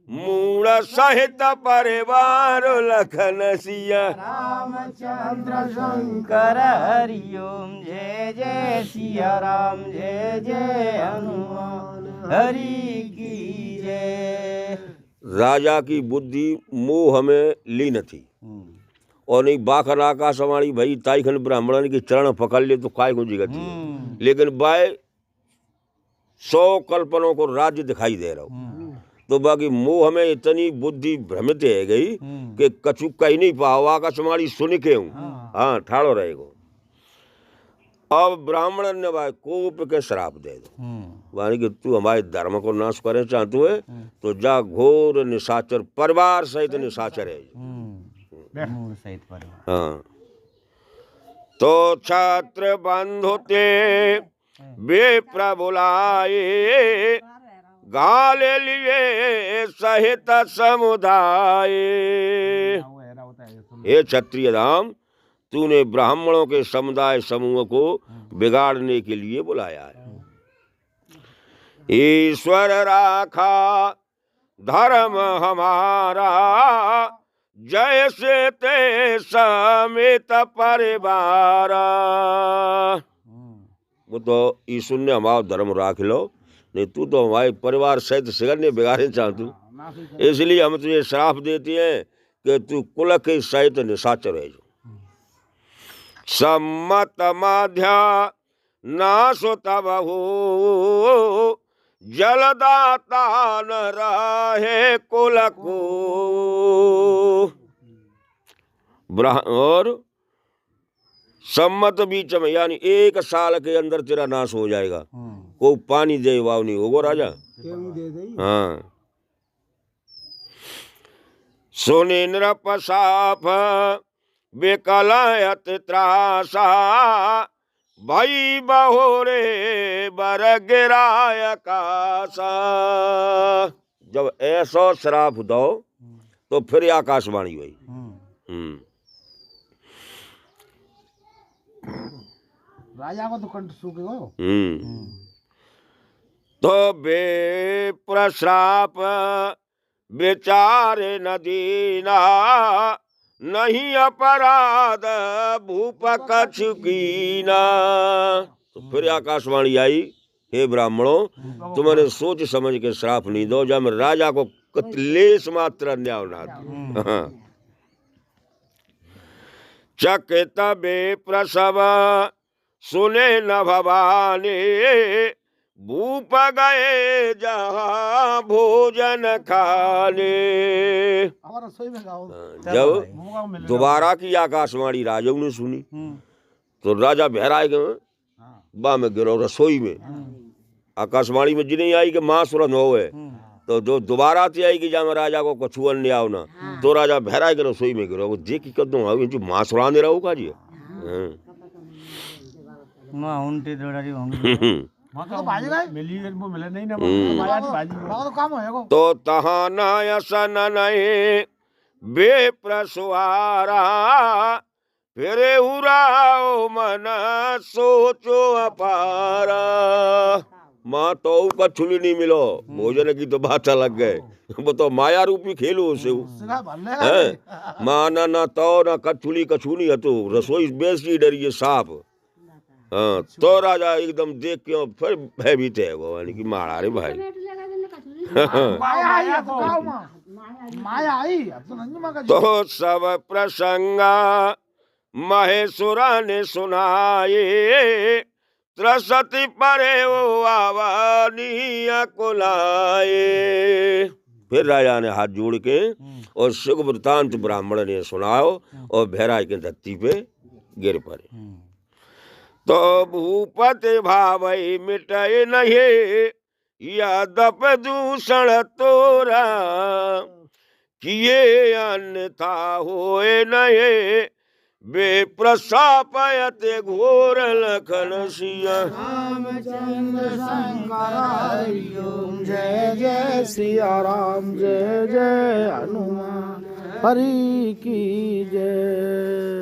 S1: मूढ़ सहित परिवार लखन सिया।
S5: रामचंद्र शंकर हरिओम जय जय सिया राम जय जय हनुमान हरि की जय।
S1: राजा की बुद्धि मोह में लीन थी और नहीं बाखर आकाशवाणी भाई ताईखन ब्राह्मण की चरण पकड़ ले तो काय को जिगत थी। लेकिन बाय 100 कल्पनों को राज्य दिखाई दे रहा हो तो बाकी मोह में इतनी बुद्धि भ्रमित है गई कि कछु कहीं नहीं पाओ। आकाशवाणी सुन के हूँ हाँ ठाड़ो रहेगो। अब ब्राह्मण ने भाई कोप के श्राप दे दो वाणी कि तू हमारे धर्म को नाश करे चाहतू है तो जा घोर निशाचर परिवार सहित निशाचर है।
S5: सहित परिवार।
S1: हाँ तो छात्र बंधु ते बेप्र बुलाए गाले लिए सहित समुदाय। हे क्षत्रिय धाम तूने ब्राह्मणों के समुदाय समूह को बिगाड़ने के लिए बुलाया है। ईश्वर राखा धर्म हमारा जैसे ते समेत परिवार। वो तो ईश्वर ने हमारा धर्म राख लो, नहीं तू तो हमारे परिवार सहित सिगरने बिगाड़े चाहतू, इसलिए हम तुझे श्राप देते हैं कि तू कुल के सहित निशाचर रह जो। सम्मत माध्या नासो तब हो, जलदाता न रहे कुल को। और सम्मत बीच में यानी 1 साल के अंदर तेरा नाश हो जाएगा। को पानी दे वाव नहीं होगो राजा। हाँ सोने नृपसाप बेकलयत त्रासा, भाई बहोरे बर गिराय कासा। जब ऐसा श्राप दो तो फिर आकाशवाणी हुई।
S2: राजा को तो कंठ सूखे हो।
S1: तो बे प्रश्राप बेचारे न दीना, नहीं अपराध भूप कछु कीना। तो फिर आकाशवाणी आई, हे ब्राह्मणों तुम्हारे सोच समझ के श्राप नहीं दो, जब राजा को लेस मात्र अन्याय ना दो। चकित बे प्रसव सुने न भवानी, भूप गए जहाँ भोजन खाने।
S2: हमारा रसोई में गाओ।
S1: जब दोबारा की आकाशवाणी राजा ने सुनी तो राजा बहराए गए, बा में गिरो रसोई में। आकाशवाणी में जिन्हें आई कि माँ सुरन हो है, तो जो दोबारा थी आई कि जहाँ राजा को कछु अन्य आओ ना, तो राजा बहराए के रसोई में गिरो। जे की कर दो जो माँ सुराने रहो का जी। तो तहाँ नयसन नहीं बे प्रसवारा, फिर उराओ मन सोचो अपारा। माँ तो कछुली नहीं मिलो, भोजन की तो बात अलग है, वो तो माया रूपी खेलो उसे। माँ ना तो ना कछुली कछुनी है, तो रसोई बेसी डरिए साफ। हाँ तो राजा एकदम देख के फिर भयभीत है वो, यानी कि मारा रे भाई। तो सब प्रसंगा महेश्वरा ने सुनाए, त्रसति परे वो आवानीय कुलाए। फिर राजा ने हाथ जोड़ के और सुख वृतांत ब्राह्मण ने सुनाओ और बहराए के धरती पे गिर पड़े। तो भूपति भावई मिटय नहीं, यादप दूषण तोरा, किए अन्यथा होए नहीं, बेप्रसापयत घोर लखन सिया।
S2: रामचंद्र शंकर हरि ओम, जय जय सिया राम, जय जय हनुमान हरि की जय।